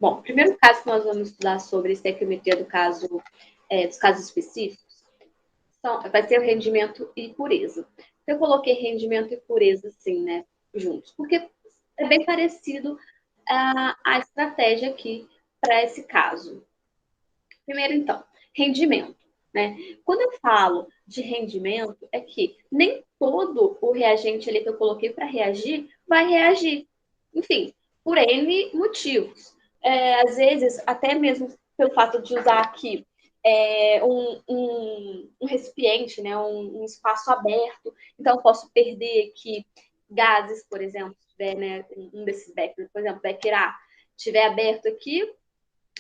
Bom, o primeiro caso que nós vamos estudar sobre estequiometria dos casos específicos vai ser o rendimento e pureza. Eu coloquei rendimento e pureza, assim, né, juntos, porque é bem parecido a estratégia aqui para esse caso. Primeiro, então, rendimento, né? Quando eu falo de rendimento, é que nem todo o reagente ali que eu coloquei para reagir vai reagir. Enfim, por N motivos. Às vezes, até mesmo pelo fato de usar aqui um recipiente, né, um espaço aberto, então eu posso perder aqui gases, por exemplo, se tiver, né, um desses beckers, por exemplo, becker A, estiver aberto aqui,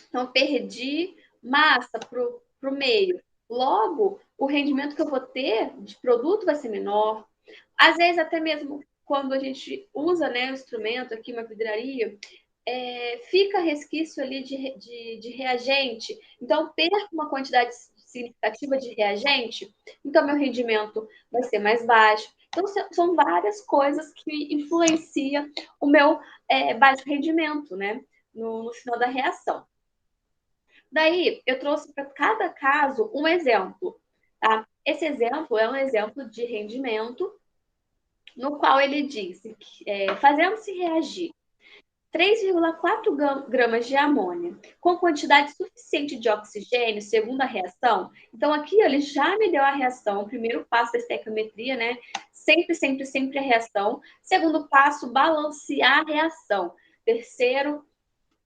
então perdi massa para o meio. Logo, o rendimento que eu vou ter de produto vai ser menor. Às vezes, até mesmo quando a gente usa, né, o instrumento aqui, uma vidraria, fica resquício ali de reagente. Então, perco uma quantidade significativa de reagente, então meu rendimento vai ser mais baixo. Então, são várias coisas que influenciam o meu baixo rendimento, né, no final da reação. Daí, eu trouxe para cada caso um exemplo. Tá? Esse exemplo é um exemplo de rendimento no qual ele disse que, fazendo-se reagir 3,4 gramas de amônia com quantidade suficiente de oxigênio, segundo a reação. Então, aqui ele já me deu a reação, o primeiro passo da estequiometria, né? Sempre a reação. Segundo passo, balancear a reação. Terceiro,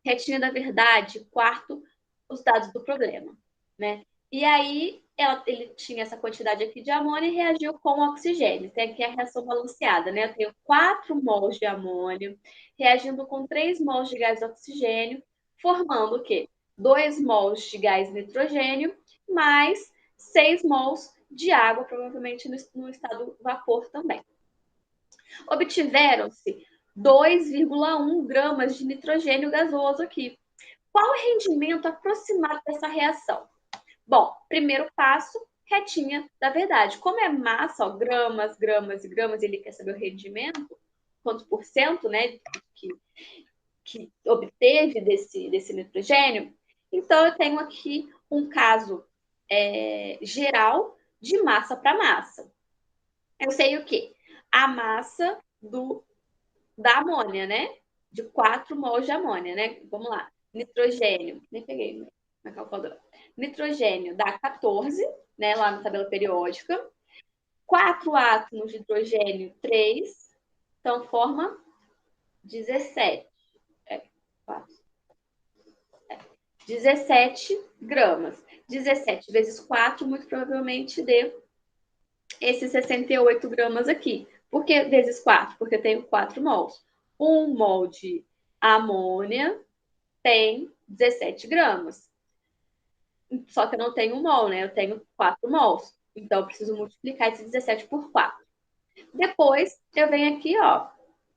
retinha da verdade. Quarto, os dados do problema, né? E aí ele tinha essa quantidade aqui de amônia e reagiu com oxigênio. Tem aqui a reação balanceada, né? Eu tenho 4 mols de amônio reagindo com 3 mols de gás de oxigênio, formando o quê? 2 mols de gás nitrogênio mais 6 mols de água, provavelmente no estado vapor também. Obtiveram-se 2,1 gramas de nitrogênio gasoso aqui. Qual o rendimento aproximado dessa reação? Bom, primeiro passo, retinha da verdade. Como é massa, ó, gramas, gramas e gramas, ele quer saber o rendimento, quantos por cento, né, que obteve desse nitrogênio. Então, eu tenho aqui um caso geral de massa para massa. Eu sei o quê? A massa da amônia, né? De 4 mols de amônia, né? Vamos lá. Nitrogênio, nem peguei na calculadora. Nitrogênio dá 14, né? Lá na tabela periódica. 4 átomos de hidrogênio, 3. Então, forma 17. 17 gramas. 17 vezes 4, muito provavelmente dê esses 68 gramas aqui. Por que vezes 4? Porque eu tenho 4 mols. 1 mol de amônia tem 17 gramas. Só que eu não tenho 1 mol, né? Eu tenho 4 mols. Então, eu preciso multiplicar esse 17 por 4. Depois, eu venho aqui, ó,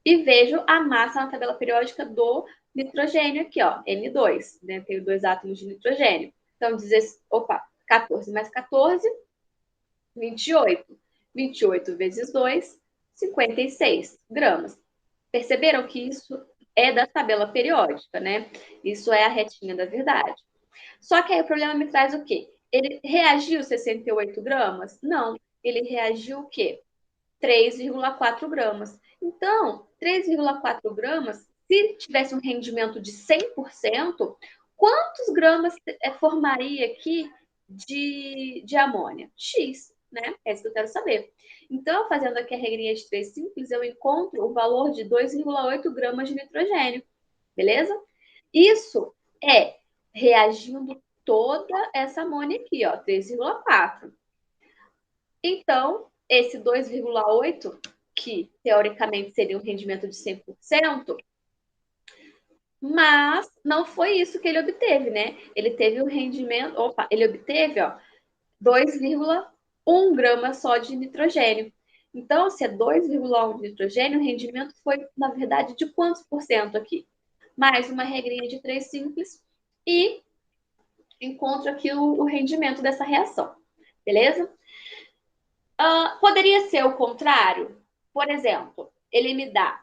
e vejo a massa na tabela periódica do nitrogênio aqui, ó, N2, né? Tenho 2 átomos de nitrogênio. Então, 14 mais 14, 28. 28 vezes 2, 56 gramas. Perceberam que isso é da tabela periódica, né? Isso é a retinha da verdade. Só que aí o problema me traz o quê? Ele reagiu 68 gramas? Não. Ele reagiu o quê? 3,4 gramas. Então, 3,4 gramas, se tivesse um rendimento de 100%, quantos gramas formaria aqui de amônia? X, né? É isso que eu quero saber. Então, fazendo aqui a regrinha de 3 simples, eu encontro o valor de 2,8 gramas de nitrogênio. Beleza? Isso é reagindo toda essa amônia aqui, ó, 3,4. Então, esse 2,8, que teoricamente seria um rendimento de 100%, mas não foi isso que ele obteve, né? Ele teve um rendimento, ele obteve, ó, 2,1 gramas só de nitrogênio. Então, se é 2,1 de nitrogênio, o rendimento foi, na verdade, de quantos por cento aqui? Mais uma regrinha de 3 simples e encontro aqui o rendimento dessa reação. Beleza? Poderia ser o contrário? Por exemplo, ele me dá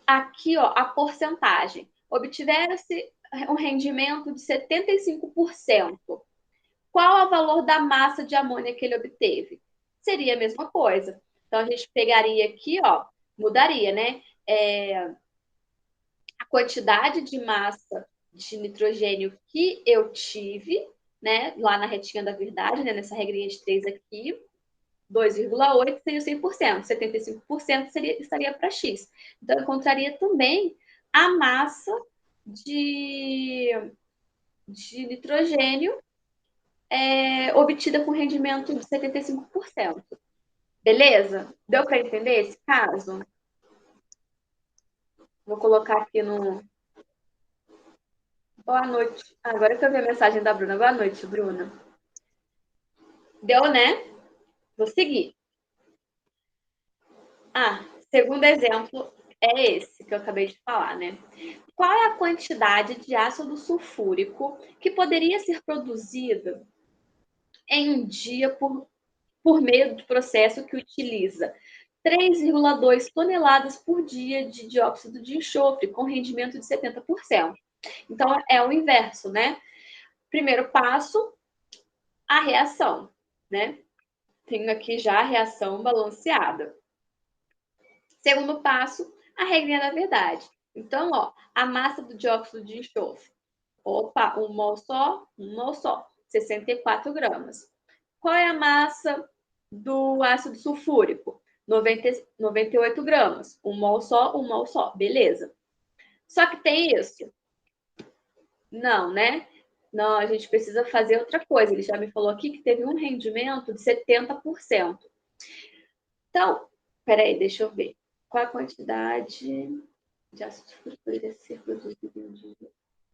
aqui, ó, a porcentagem. obtivesse um rendimento de 75%. Qual é o valor da massa de amônia que ele obteve? Seria a mesma coisa. Então, a gente pegaria aqui, ó, mudaria, né? A quantidade de massa de nitrogênio que eu tive, né? Lá na retinha da verdade, né? Nessa regrinha de 3 aqui, 2,8 seria 100%, 75% estaria para X. Então, eu encontraria também a massa de nitrogênio obtida com rendimento de 75%. Beleza? Deu para entender esse caso? Vou colocar aqui no. Boa noite. Agora que eu vi a mensagem da Bruna. Boa noite, Bruna. Deu, né? Vou seguir. Segundo exemplo é esse que eu acabei de falar, né? Qual é a quantidade de ácido sulfúrico que poderia ser produzida em um dia por meio do processo que utiliza 3,2 toneladas por dia de dióxido de enxofre, com rendimento de 70%. Então, é o inverso, né? Primeiro passo, a reação, né? Tenho aqui já a reação balanceada. Segundo passo, a regrinha da verdade. Então, ó, a massa do dióxido de enxofre. Opa, um mol só, 64 gramas. Qual é a massa do ácido sulfúrico? 98 gramas. Um mol só. Beleza. Só que tem isso. Não, né? Não, a gente precisa fazer outra coisa. Ele já me falou aqui que teve um rendimento de 70%. Então, peraí, deixa eu ver. Qual a quantidade de ácido sulfúrico poderia ser produzido em um dia?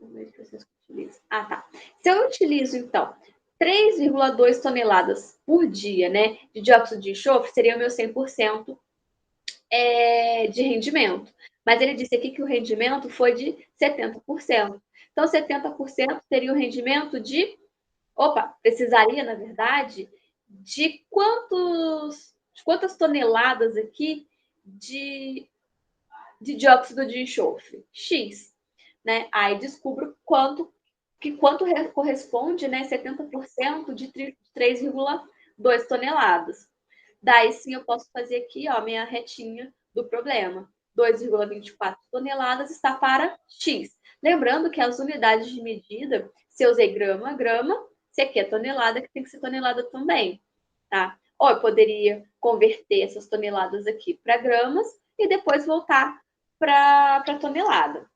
O meio de processo que utiliza. Tá. Se eu utilizo, então, 3,2 toneladas por dia, né, de dióxido de enxofre, seria o meu 100% de rendimento. Mas ele disse aqui que o rendimento foi de 70%. Então, 70% teria um rendimento de... precisaria, na verdade, de quantas toneladas aqui de dióxido de enxofre? X. Né? Aí descubro quanto corresponde, né, 70% de 3,2 toneladas. Daí sim eu posso fazer aqui, ó, minha retinha do problema. 2,24 toneladas está para X. Lembrando que as unidades de medida, se eu usei grama, se aqui é tonelada, que tem que ser tonelada também, tá? Ou eu poderia converter essas toneladas aqui para gramas e depois voltar para tonelada.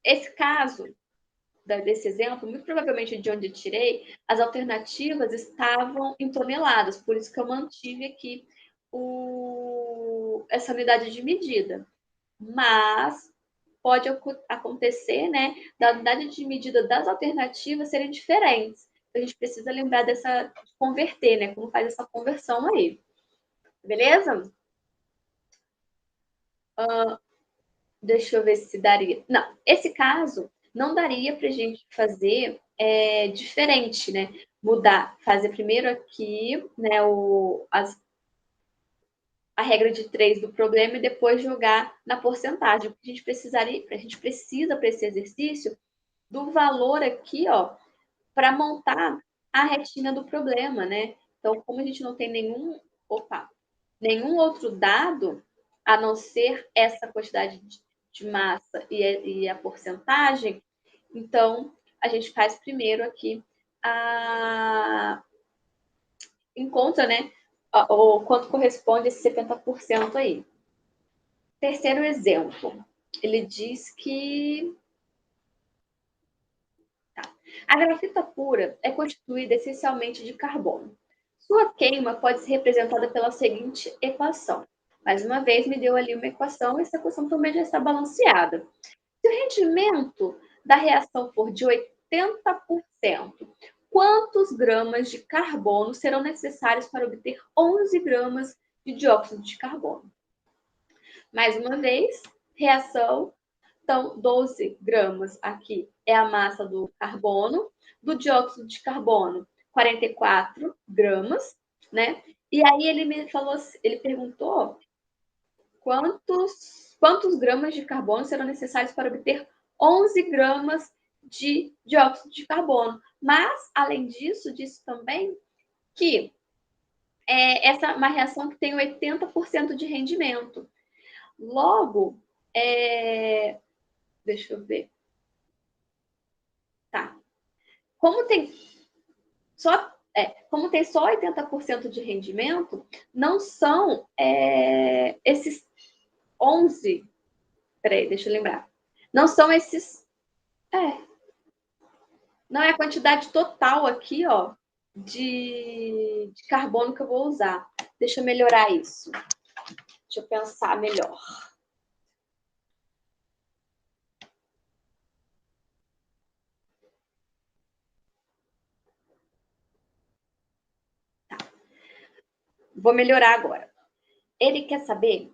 Esse caso, desse exemplo, muito provavelmente de onde eu tirei, as alternativas estavam em toneladas, por isso que eu mantive aqui essa unidade de medida. Mas pode acontecer, né, da unidade de medida das alternativas serem diferentes. A gente precisa lembrar de converter, né, como faz essa conversão aí. Beleza? Deixa eu ver se daria. Não, esse caso não daria para a gente fazer diferente, né? Mudar, fazer primeiro aqui, né, a regra de 3 do problema e depois jogar na porcentagem. Porque a gente precisa para esse exercício do valor aqui, ó, para montar a retina do problema, né? Então, como a gente não tem nenhum outro dado, a não ser essa quantidade de massa e a porcentagem, então a gente faz primeiro aqui encontra, né, o quanto corresponde a esse 70% aí. Terceiro exemplo, ele diz que a grafita pura é constituída essencialmente de carbono. Sua queima pode ser representada pela seguinte equação. Mais uma vez, me deu ali uma equação, essa equação também já está balanceada. Se o rendimento da reação for de 80%, quantos gramas de carbono serão necessários para obter 11 gramas de dióxido de carbono? Mais uma vez, reação. Então, 12 gramas aqui é a massa do carbono, do dióxido de carbono, 44 gramas, né? E aí ele me falou, ele perguntou quantos quantos gramas de carbono serão necessários para obter 11 gramas de dióxido de carbono. Mas, além disso, disse também que essa é uma reação que tem 80% de rendimento. Logo, deixa eu ver. Tá. Como tem só 80% de rendimento, não são esses 11. Peraí, deixa eu lembrar. Não são esses. Não é a quantidade total aqui, ó, de carbono que eu vou usar. Deixa eu melhorar isso. Deixa eu pensar melhor. Tá. Vou melhorar agora. Ele quer saber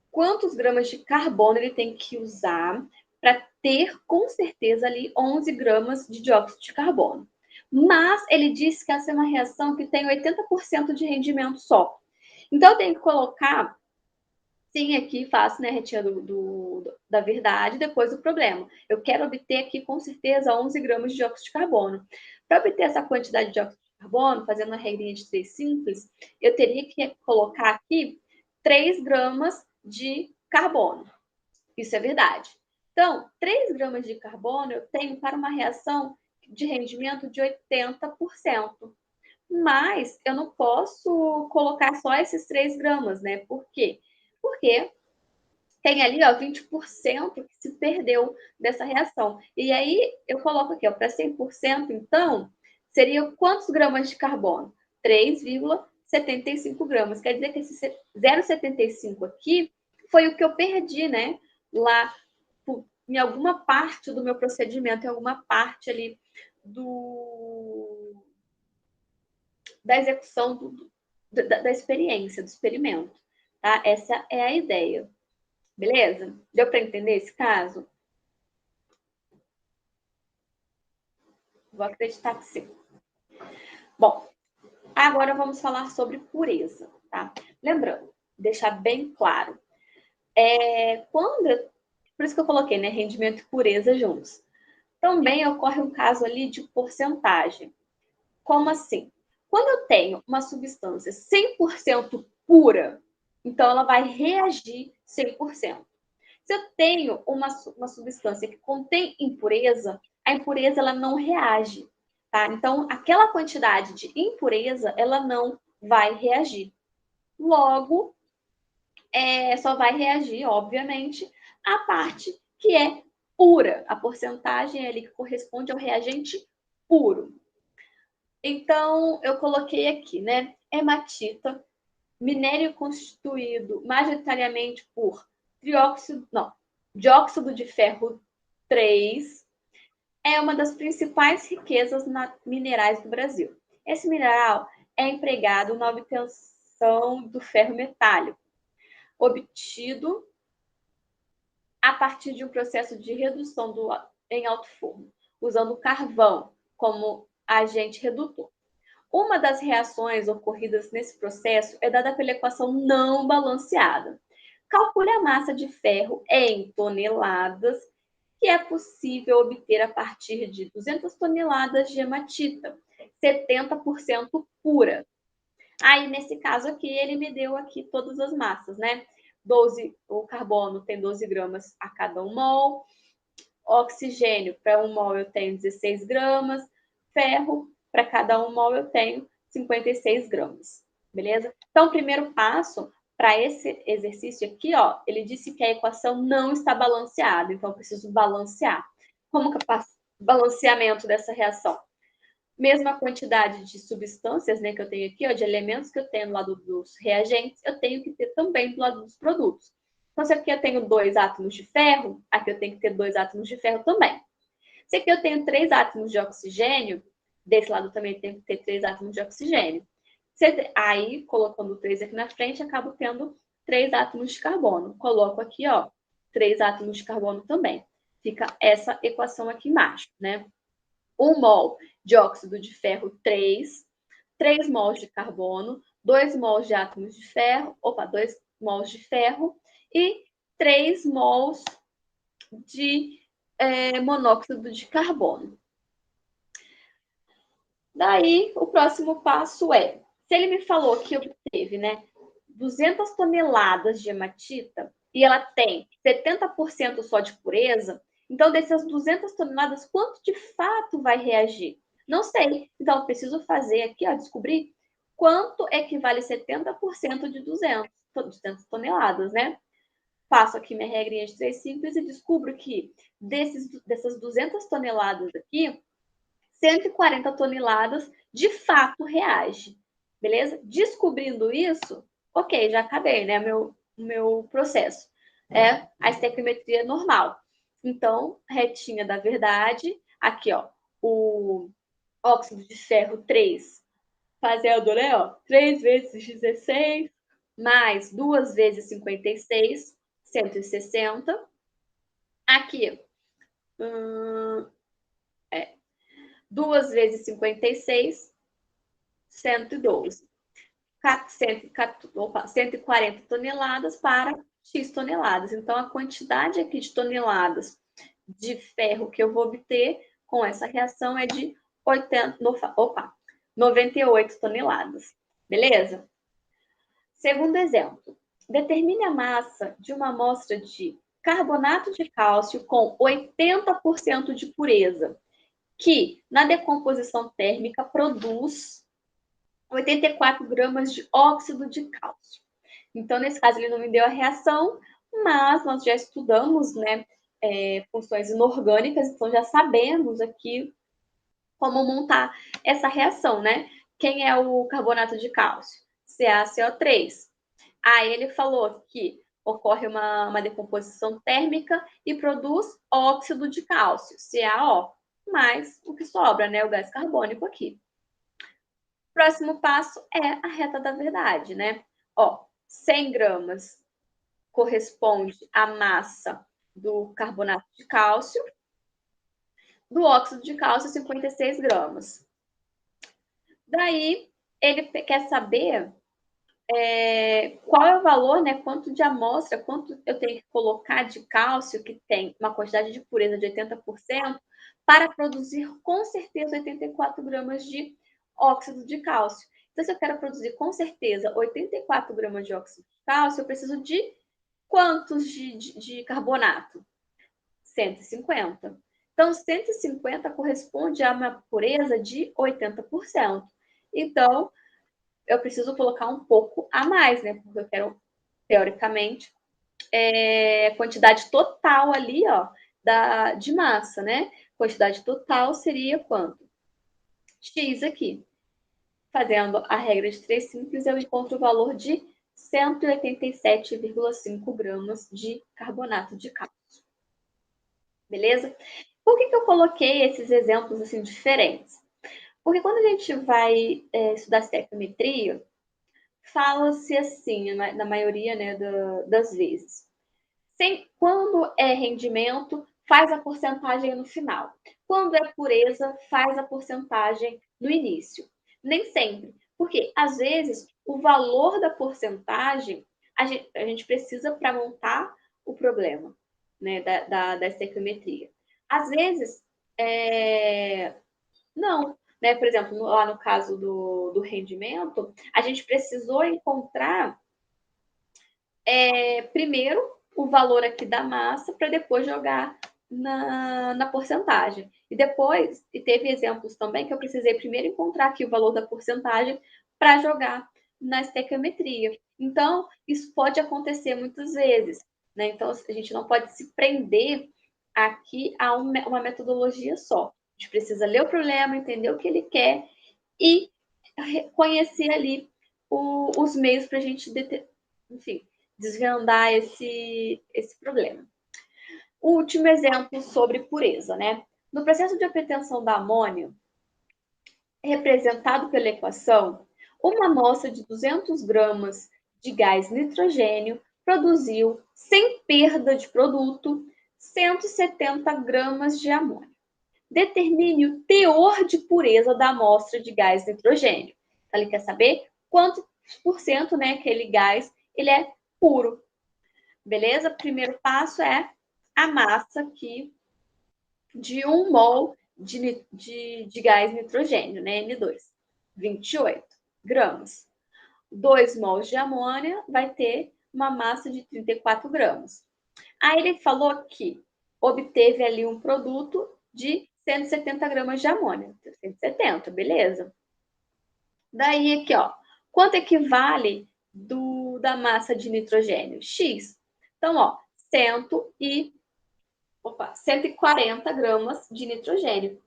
quantos gramas de carbono ele tem que usar para ter, com certeza, ali 11 gramas de dióxido de carbono. Mas ele disse que essa é uma reação que tem 80% de rendimento só. Então, eu tenho que colocar, sim, aqui faço, né, retira da verdade, depois do problema. Eu quero obter aqui, com certeza, 11 gramas de dióxido de carbono. Para obter essa quantidade de dióxido de carbono, fazendo uma regrinha de 3 simples, eu teria que colocar aqui 3 gramas de carbono. Isso é verdade. Então, 3 gramas de carbono eu tenho para uma reação de rendimento de 80%. Mas eu não posso colocar só esses 3 gramas, né? Por quê? Porque tem ali, ó, 20% que se perdeu dessa reação. E aí eu coloco aqui, ó, para 100%, então, seria quantos gramas de carbono? 3,75 gramas. Quer dizer que esse 0,75 aqui foi o que eu perdi, né? Lá em alguma parte do meu procedimento, em alguma parte ali da execução da experiência, do experimento. Tá? Essa é a ideia. Beleza? Deu para entender esse caso? Vou acreditar que sim. Bom, agora vamos falar sobre pureza, tá? Lembrando, deixar bem claro, por isso que eu coloquei, né, rendimento e pureza juntos. Também ocorre um caso ali de porcentagem. Como assim? Quando eu tenho uma substância 100% pura, então ela vai reagir 100%. Se eu tenho uma substância que contém impureza, a impureza ela não reage. Tá? Então, aquela quantidade de impureza, ela não vai reagir. Logo, só vai reagir, obviamente, a parte que é pura. A porcentagem ali que corresponde ao reagente puro. Então, eu coloquei aqui, né? Hematita, minério constituído majoritariamente por dióxido de ferro 3, é uma das principais riquezas minerais do Brasil. Esse mineral é empregado na obtenção do ferro metálico, obtido a partir de um processo de redução em alto forno, usando carvão como agente redutor. Uma das reações ocorridas nesse processo é dada pela equação não balanceada. Calcule a massa de ferro em toneladas que é possível obter a partir de 200 toneladas de hematita, 70% pura. Aí, nesse caso aqui, ele me deu aqui todas as massas, né? O carbono tem 12 gramas a cada 1 mol, oxigênio, para 1 mol eu tenho 16 gramas, ferro, para cada 1 mol eu tenho 56 gramas, beleza? Então, o primeiro passo para esse exercício aqui, ó, ele disse que a equação não está balanceada, então eu preciso balancear. Como que eu faço balanceamento dessa reação? Mesma quantidade de substâncias, né, que eu tenho aqui, ó, de elementos que eu tenho do lado dos reagentes, eu tenho que ter também do lado dos produtos. Então, se aqui eu tenho 2 átomos de ferro, aqui eu tenho que ter 2 átomos de ferro também. Se aqui eu tenho 3 átomos de oxigênio, desse lado também tenho que ter 3 átomos de oxigênio. Aí, colocando 3 aqui na frente, acabo tendo 3 átomos de carbono. Coloco aqui, ó, 3 átomos de carbono também. Fica essa equação aqui embaixo, né? 1 mol de óxido de ferro, 3 mols de carbono, 2 mols de átomos de ferro, 2 mols de ferro e 3 mols de monóxido de carbono. Daí, o próximo passo é, se ele me falou que obteve, né, 200 toneladas de hematita e ela tem 70% só de pureza, então dessas 200 toneladas, quanto de fato vai reagir? Não sei. Então, eu preciso fazer aqui, ó, descobrir quanto equivale 70% de 200 toneladas, né? Faço aqui minha regrinha de 3 simples e descubro que dessas 200 toneladas aqui, 140 toneladas de fato reage, beleza? Descobrindo isso, ok, já acabei, né? Meu processo. É a estequiometria normal. Então, retinha da verdade, aqui, ó, o óxido de ferro 3, fazendo, né, ó, 3 vezes 16, mais 2 vezes 56, 160. Aqui, 2 vezes 56, 112. 140 toneladas para X toneladas. Então, a quantidade aqui de toneladas de ferro que eu vou obter com essa reação é de 98 toneladas. Beleza? Segundo exemplo, determine a massa de uma amostra de carbonato de cálcio com 80% de pureza, que na decomposição térmica produz 84 gramas de óxido de cálcio. Então, nesse caso, ele não me deu a reação, mas nós já estudamos, né, funções inorgânicas, então já sabemos aqui como montar essa reação, né? Quem é o carbonato de cálcio? CaCO3. Aí ele falou que ocorre uma decomposição térmica e produz óxido de cálcio, CaO, mais o que sobra, né, o gás carbônico aqui. Próximo passo é a reta da verdade, né? Ó, 100 gramas corresponde à massa do carbonato de cálcio, do óxido de cálcio, 56 gramas. Daí, ele quer saber qual é o valor, né? Quanto de amostra, quanto eu tenho que colocar de cálcio, que tem uma quantidade de pureza de 80%, para produzir com certeza 84 gramas de óxido de cálcio. Então, se eu quero produzir com certeza 84 gramas de óxido de cálcio, eu preciso de quantos de carbonato? 150. Então, 150 corresponde a uma pureza de 80%. Então, eu preciso colocar um pouco a mais, né? Porque eu quero, teoricamente, quantidade total ali, ó, de massa, né? Quantidade total seria quanto? X aqui. Fazendo a regra de 3 simples, eu encontro o valor de 187,5 gramas de carbonato de cálcio. Beleza? Por que eu coloquei esses exemplos assim diferentes? Porque quando a gente vai estudar estequiometria, fala-se assim, na maioria, né, das vezes. Quando é rendimento, faz a porcentagem no final. Quando é pureza, faz a porcentagem no início. Nem sempre. Porque, às vezes, o valor da porcentagem a gente precisa para montar o problema, né, da estequiometria. Às vezes, não. Né? Por exemplo, lá no caso do rendimento, a gente precisou encontrar primeiro o valor aqui da massa para depois jogar na porcentagem. E depois, e teve exemplos também que eu precisei primeiro encontrar aqui o valor da porcentagem para jogar na estequiometria. Então, isso pode acontecer muitas vezes. Né? Então, a gente não pode se prender aqui a uma metodologia só. A gente precisa ler o problema, entender o que ele quer e conhecer ali os meios para a gente, enfim, desvendar esse problema. O último exemplo sobre pureza, né? No processo de obtenção da amônio, representado pela equação, uma amostra de 200 gramas de gás nitrogênio produziu, sem perda de produto, 170 gramas de amônio. Determine o teor de pureza da amostra de gás nitrogênio. Então, ele quer saber quanto por cento, né, aquele gás ele é puro. Beleza? Primeiro passo é a massa aqui de 1 mol de gás nitrogênio, né? N2, 28 gramas. 2 mols de amônia vai ter uma massa de 34 gramas. Aí ele falou que obteve ali um produto de 170 gramas de amônia. 170, beleza. Daí aqui, ó, quanto equivale da massa de nitrogênio? X. Então, ó, 140 gramas de nitrogênio.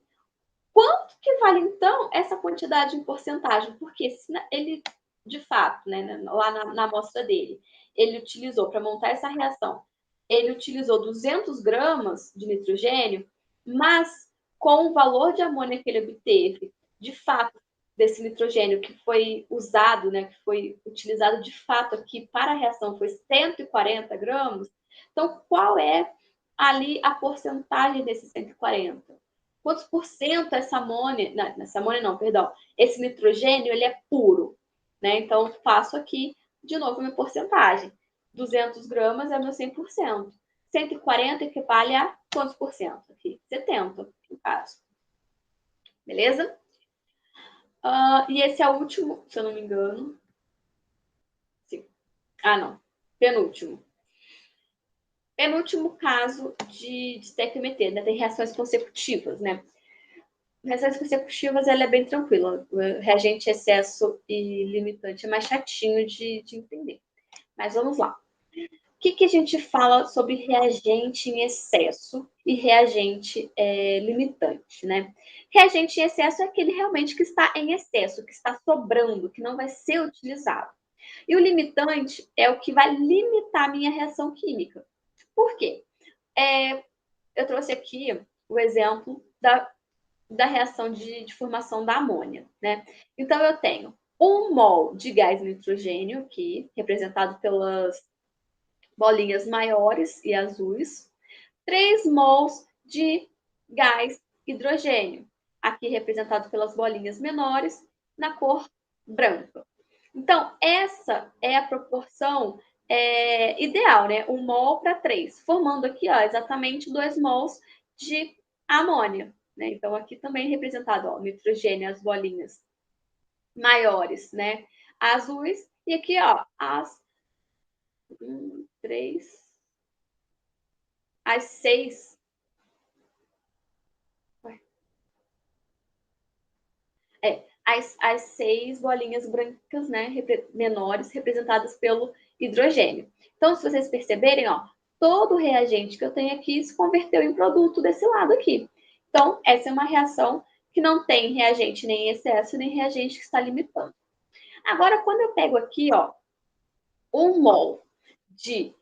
Quanto que vale, então, essa quantidade em porcentagem? Porque se ele, de fato, né, lá na amostra dele, ele utilizou, para montar essa reação, ele utilizou 200 gramas de nitrogênio, mas com o valor de amônia que ele obteve, de fato, desse nitrogênio que foi usado, né, que foi utilizado de fato aqui para a reação, foi 140 gramas. Então, qual é ali a porcentagem desses 140? Quantos por cento essa amônia, não, perdão, esse nitrogênio, ele é puro, né? Então, faço aqui, de novo, minha porcentagem. 200 gramas é o meu 100%. 140 equivale a quantos por cento? Aqui, 70, no caso. Beleza? E esse é o último, se eu não me engano. Sim. Não. Penúltimo. Penúltimo caso de estequiometria, né? Tem reações consecutivas, né? Reações consecutivas, ela é bem tranquila. O reagente, excesso e limitante é mais chatinho de entender. Mas vamos lá. O que a gente fala sobre reagente em excesso e reagente limitante, né? Reagente em excesso é aquele realmente que está em excesso, que está sobrando, que não vai ser utilizado. E o limitante é o que vai limitar a minha reação química. Por quê? Eu trouxe aqui o exemplo da reação de formação da amônia, né? Então, eu tenho 1 mol de gás nitrogênio aqui, representado pelas bolinhas maiores e azuis, 3 mols de gás hidrogênio, aqui representado pelas bolinhas menores, na cor branca. Então, essa é a proporção ideal, né? 1 mol para 3, formando aqui, ó, exatamente 2 mols de amônia. Né? Então, aqui também representado, ó, nitrogênio, as bolinhas maiores, né? Azuis, e aqui, ó, as 3, as 6. As 6 bolinhas brancas, né, menores, representadas pelo hidrogênio. Então, se vocês perceberem, ó, todo o reagente que eu tenho aqui se converteu em produto desse lado aqui. Então, essa é uma reação que não tem reagente nem em excesso, nem reagente que está limitando. Agora, quando eu pego aqui, ó, 1 mol de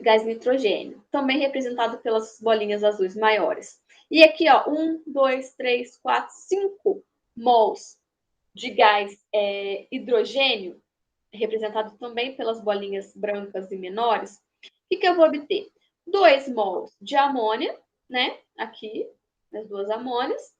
gás nitrogênio, também representado pelas bolinhas azuis maiores. E aqui, ó, 1, 2, 3, 4, 5 mols de gás hidrogênio, representado também pelas bolinhas brancas e menores. O que eu vou obter? 2 mols de amônia, né? Aqui, as duas amônias.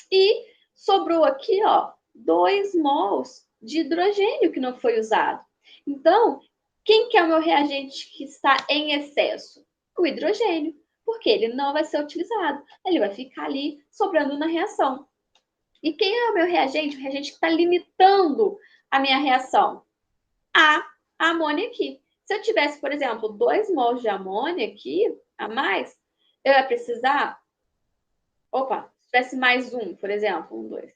E sobrou aqui, ó, 2 mols de hidrogênio que não foi usado. Então, quem que é o meu reagente que está em excesso? O hidrogênio, porque ele não vai ser utilizado. Ele vai ficar ali sobrando na reação. E quem é o meu reagente? O reagente que está limitando a minha reação? A amônia aqui. Se eu tivesse, por exemplo, 2 mols de amônia aqui, a mais, eu ia precisar... se tivesse mais um, por exemplo, 1, 2,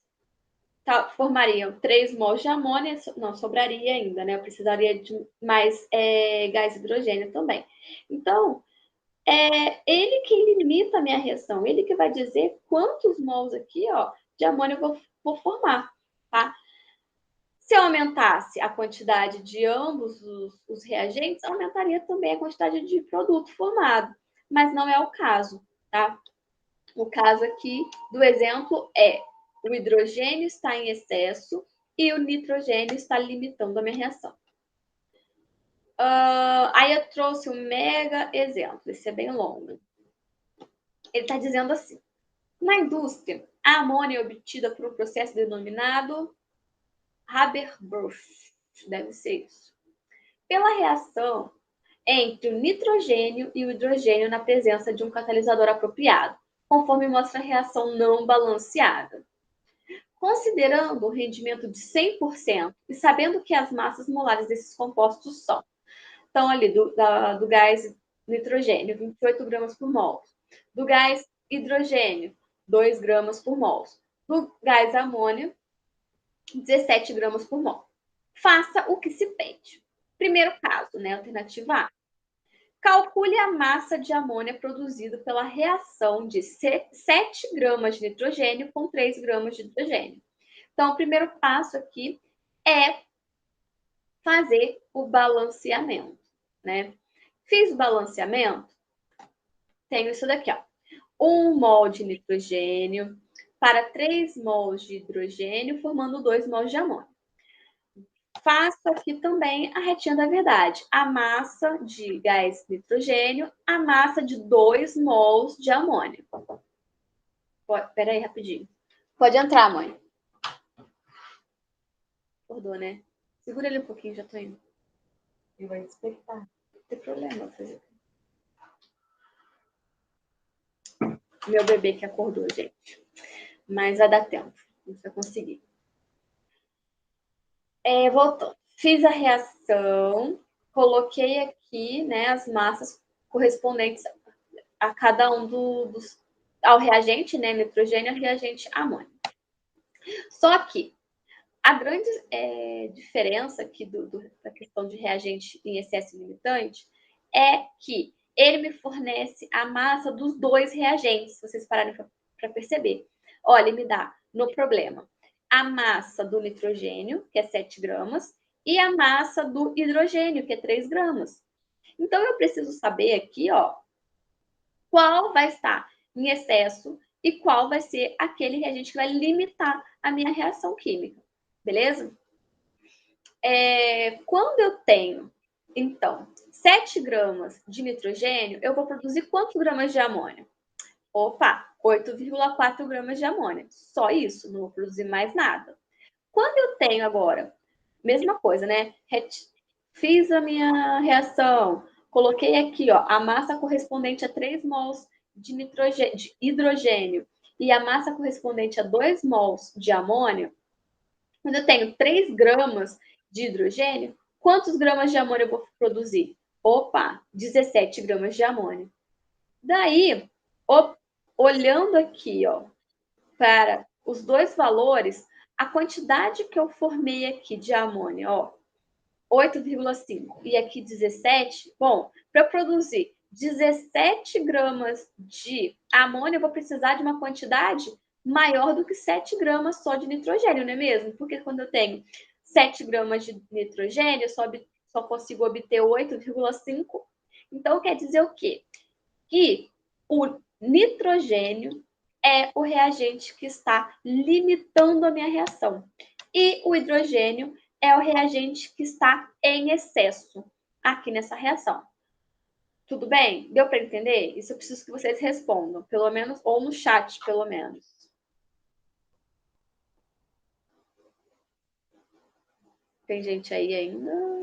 formariam 3 mols de amônia, não sobraria ainda, né? Eu precisaria de mais gás hidrogênio também. Então, ele que limita a minha reação, ele que vai dizer quantos mols aqui, ó, de amônia eu vou formar, tá? Se eu aumentasse a quantidade de ambos os reagentes, aumentaria também a quantidade de produto formado, mas não é o caso, tá? O caso aqui do exemplo é o hidrogênio está em excesso e o nitrogênio está limitando a minha reação. Aí eu trouxe um mega exemplo, esse é bem longo. Ele está dizendo assim, na indústria, a amônia é obtida por um processo denominado Haber-Bosch, deve ser isso. Pela reação, entre o nitrogênio e o hidrogênio na presença de um catalisador apropriado, conforme mostra a reação não balanceada. Considerando o rendimento de 100% e sabendo que as massas molares desses compostos são, então ali do gás nitrogênio, 28 gramas por mol, do gás hidrogênio, 2 gramas por mol, do gás amônio, 17 gramas por mol. Faça o que se pede. Primeiro caso, né, alternativa A. Calcule a massa de amônia produzida pela reação de 7 gramas de nitrogênio com 3 gramas de hidrogênio. Então, o primeiro passo aqui é fazer o balanceamento, né? Fiz o balanceamento, tenho isso daqui, ó. 1 mol de nitrogênio para 3 mols de hidrogênio, formando 2 mols de amônio. Faço aqui também a retinha da verdade. A massa de gás nitrogênio, a massa de 2 mols de amônio. Espera aí, rapidinho. Pode entrar, mãe. Acordou, né? Segura ele um pouquinho, já tô indo. Ele vai despertar. Não tem problema fazer. Meu bebê que acordou, gente. Mas vai dar tempo. A gente vai conseguir. Voltando. Fiz a reação, coloquei aqui, né, as massas correspondentes a cada um dos ao reagente, né, nitrogênio, ao reagente amônio. Só que a grande diferença aqui da questão de reagente em excesso limitante é que ele me fornece a massa dos 2 reagentes, se vocês pararem para perceber. Olha, ele me dá no problema a massa do nitrogênio, que é 7 gramas, e a massa do hidrogênio, que é 3 gramas. Então, eu preciso saber aqui, ó, qual vai estar em excesso e qual vai ser aquele reagente que vai limitar a minha reação química, beleza? Quando eu tenho, então, 7 gramas de nitrogênio, eu vou produzir quantos gramas de amônio? Opa, 8,4 gramas de amônio. Só isso, não vou produzir mais nada. Quando eu tenho agora, mesma coisa, né? Fiz a minha reação, coloquei aqui, ó, a massa correspondente a 3 mols de hidrogênio e a massa correspondente a 2 mols de amônio. Quando eu tenho 3 gramas de hidrogênio, quantos gramas de amônio eu vou produzir? Opa, 17 gramas de amônio. Daí, olhando aqui, ó, para os 2 valores, a quantidade que eu formei aqui de amônio, ó, 8,5 e aqui 17, bom, para produzir 17 gramas de amônio, eu vou precisar de uma quantidade maior do que 7 gramas só de nitrogênio, não é mesmo? Porque quando eu tenho 7 gramas de nitrogênio, eu só consigo obter 8,5. Então, quer dizer o quê? Que o nitrogênio é o reagente que está limitando a minha reação. E o hidrogênio é o reagente que está em excesso aqui nessa reação. Tudo bem? Deu para entender? Isso eu preciso que vocês respondam, pelo menos, ou no chat, pelo menos. Tem gente aí ainda?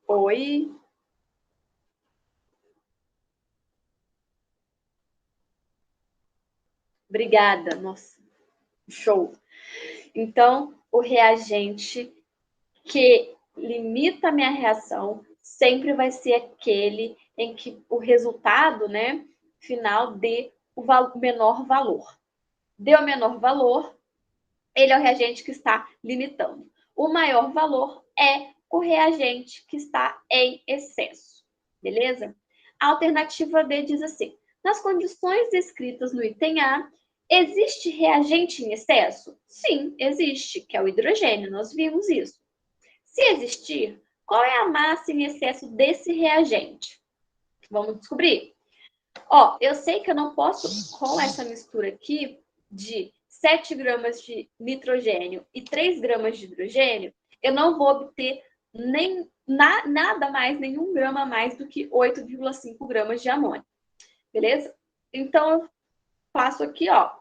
Oi? Obrigada. Nossa, show. Então, o reagente que limita a minha reação sempre vai ser aquele em que o resultado, né, final dê o menor valor. Deu o menor valor, ele é o reagente que está limitando. O maior valor é o reagente que está em excesso, beleza? A alternativa B diz assim: nas condições descritas no item A, existe reagente em excesso? Sim, existe, que é o hidrogênio, nós vimos isso. Se existir, qual é a massa em excesso desse reagente? Vamos descobrir. Ó, eu sei que eu não posso, com essa mistura aqui de 7 gramas de nitrogênio e 3 gramas de hidrogênio, eu não vou obter nada mais, nenhum grama a mais do que 8,5 gramas de amônio. Beleza? Então, eu faço aqui, ó,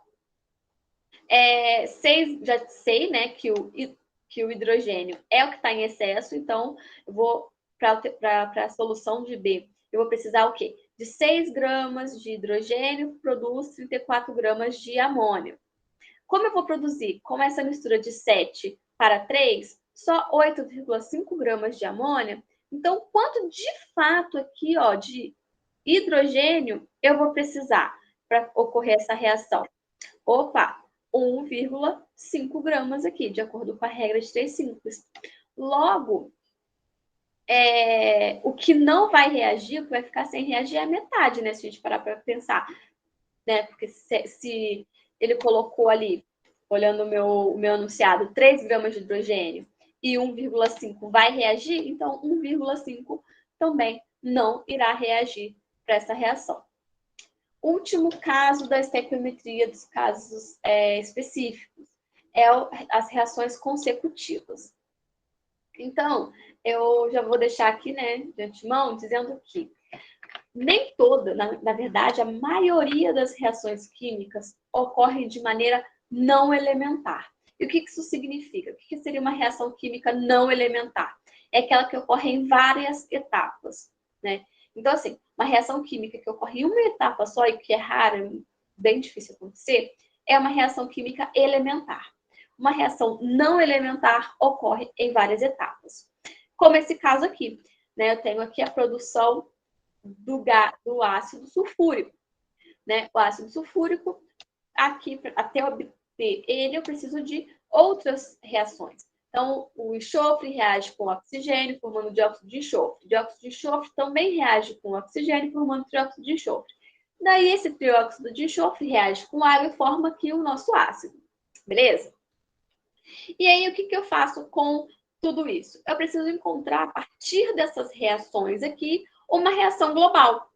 Já sei, né, que o hidrogênio é o que está em excesso, então eu vou para a solução de B, eu vou precisar o quê? De 6 gramas de hidrogênio produz 34 gramas de amônio. Como eu vou produzir com essa mistura de 7 para 3, só 8,5 gramas de amônia, então quanto de fato aqui, ó, de hidrogênio eu vou precisar para ocorrer essa reação? Opa, 1,5 gramas aqui, de acordo com a regra de 3 simples. Logo, o que não vai reagir, o que vai ficar sem reagir é a metade, né? Se a gente parar para pensar, né? Porque se ele colocou ali, olhando o meu anunciado, 3 gramas de hidrogênio e 1,5 vai reagir, então 1,5 também não irá reagir para essa reação. Último caso da estequiometria dos casos específicos é as reações consecutivas. Então, eu já vou deixar aqui, né, de antemão, dizendo que nem toda, na verdade, a maioria das reações químicas ocorrem de maneira não elementar. E o que isso significa? O que seria uma reação química não elementar? É aquela que ocorre em várias etapas, né? Então, assim, uma reação química que ocorre em uma etapa só e que é rara, bem difícil acontecer, é uma reação química elementar. Uma reação não elementar ocorre em várias etapas. Como esse caso aqui, né? Eu tenho aqui a produção do ácido sulfúrico, né? O ácido sulfúrico, aqui, até obter ele, eu preciso de outras reações. Então, o enxofre reage com oxigênio, formando dióxido de enxofre. Dióxido de enxofre também reage com oxigênio, formando trióxido de enxofre. Daí, esse trióxido de enxofre reage com água e forma aqui o nosso ácido. Beleza? E aí, o que eu faço com tudo isso? Eu preciso encontrar, a partir dessas reações aqui, uma reação global.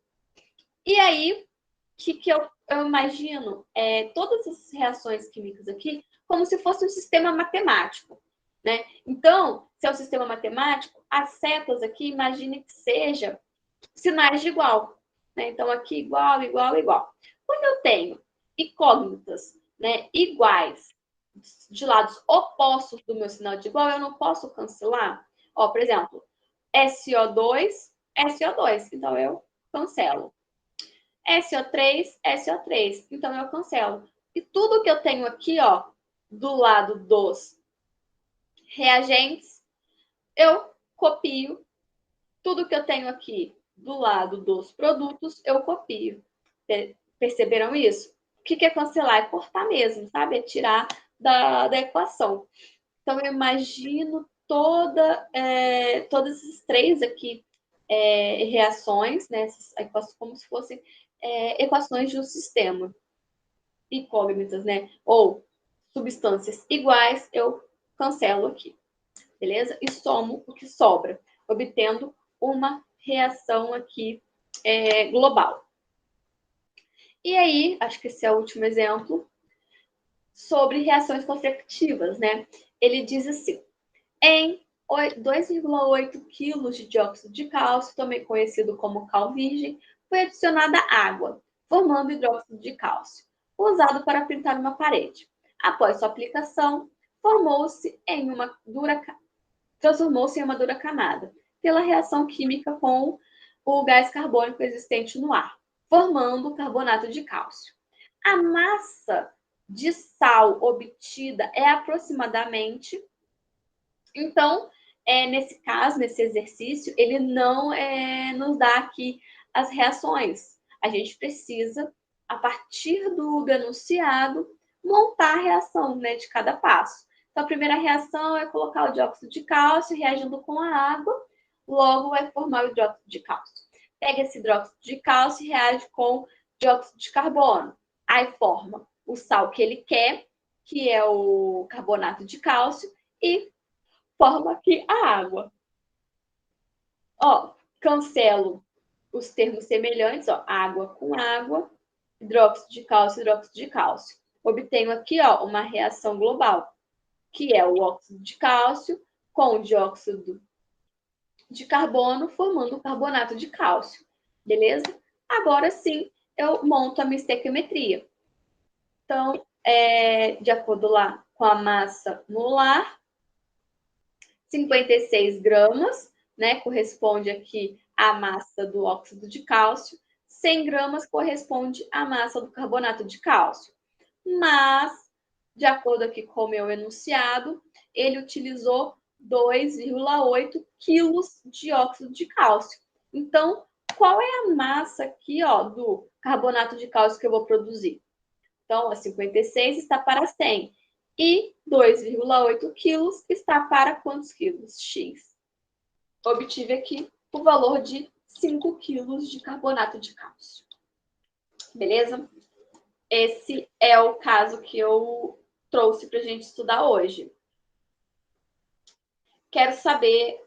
E aí, o que eu imagino? Todas essas reações químicas aqui como se fosse um sistema matemático, né? Então, se é um sistema matemático, as setas aqui, imagine que seja sinais de igual, né? Então, aqui igual, igual, igual. Quando eu tenho incógnitas, né, iguais, de lados opostos do meu sinal de igual, eu não posso cancelar. Ó, por exemplo, SO2, SO2. Então, eu cancelo. SO3, SO3. Então, eu cancelo. E tudo que eu tenho aqui, ó, do lado dos reagentes, eu copio. Tudo que eu tenho aqui do lado dos produtos, eu copio. Perceberam isso? O que é cancelar? É cortar mesmo, sabe? É tirar da equação. Então, eu imagino todas esses três aqui reações, né? Como se fossem equações de um sistema. Incógnitas, né? Ou substâncias iguais, eu cancelo aqui. Beleza? E somo o que sobra, obtendo uma reação aqui global. E aí, acho que esse é o último exemplo, sobre reações consecutivas, né? Ele diz assim, em 2,8 kg de dióxido de cálcio, também conhecido como cal virgem, foi adicionada água, formando hidróxido de cálcio, usado para pintar uma parede. Após sua aplicação, transformou-se em uma dura camada, pela reação química com o gás carbônico existente no ar, formando carbonato de cálcio. A massa de sal obtida é aproximadamente... Então, nesse caso, nesse exercício, ele não nos dá aqui as reações. A gente precisa, a partir do enunciado, montar a reação, né, de cada passo. Então, a primeira reação é colocar o dióxido de cálcio reagindo com a água, logo vai formar o hidróxido de cálcio. Pega esse hidróxido de cálcio e reage com dióxido de carbono. Aí forma o sal que ele quer, que é o carbonato de cálcio, e forma aqui a água. Ó, cancelo os termos semelhantes, ó, água com água, hidróxido de cálcio, hidróxido de cálcio. Obtenho aqui, ó, uma reação global, que é o óxido de cálcio com o dióxido de carbono, formando o carbonato de cálcio. Beleza? Agora sim, eu monto a minha estequiometria. Então, de acordo lá com a massa molar, 56 gramas, né, corresponde aqui à massa do óxido de cálcio, 100 gramas corresponde à massa do carbonato de cálcio. Mas, de acordo aqui com o meu enunciado, ele utilizou 2,8 quilos de óxido de cálcio. Então, qual é a massa aqui, ó, do carbonato de cálcio que eu vou produzir? Então, a 56 está para 100. E 2,8 quilos está para quantos quilos? X. Obtive aqui o valor de 5 quilos de carbonato de cálcio. Beleza? Esse é o caso que eu trouxe para a gente estudar hoje. Quero saber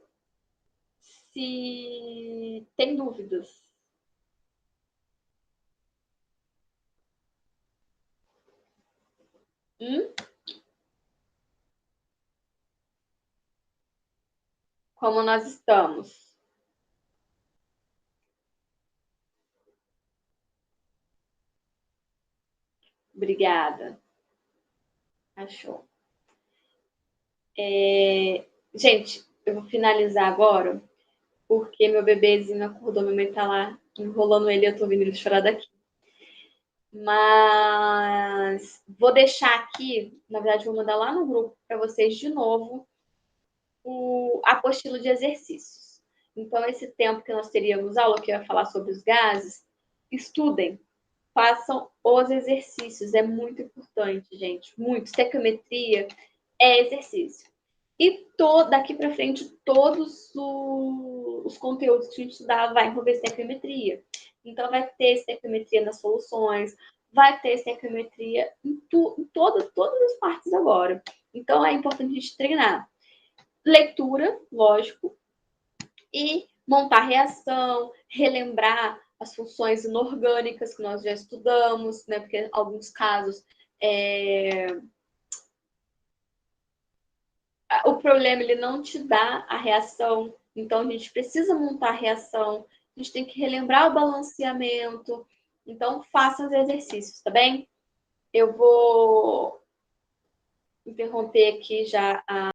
se tem dúvidas. Como nós estamos? Obrigada. Achou. Gente, eu vou finalizar agora, porque meu bebezinho acordou, minha mãe tá lá enrolando ele, eu tô ouvindo ele chorar daqui. Mas vou deixar aqui, na verdade, vou mandar lá no grupo para vocês de novo a apostila de exercícios. Então, esse tempo que nós teríamos aula, que eu ia falar sobre os gases, estudem, façam os exercícios, é muito importante, gente, muito. Estequiometria é exercício. E daqui para frente, todos os conteúdos que a gente estudar vai envolver estequiometria. Então, vai ter estequiometria nas soluções, vai ter estequiometria em todas as partes agora. Então, é importante a gente treinar. Leitura, lógico, e montar reação, relembrar as funções inorgânicas que nós já estudamos, né? Porque em alguns casos o problema ele não te dá a reação, então a gente precisa montar a reação, a gente tem que relembrar o balanceamento, então faça os exercícios, tá bem? Eu vou interromper aqui já a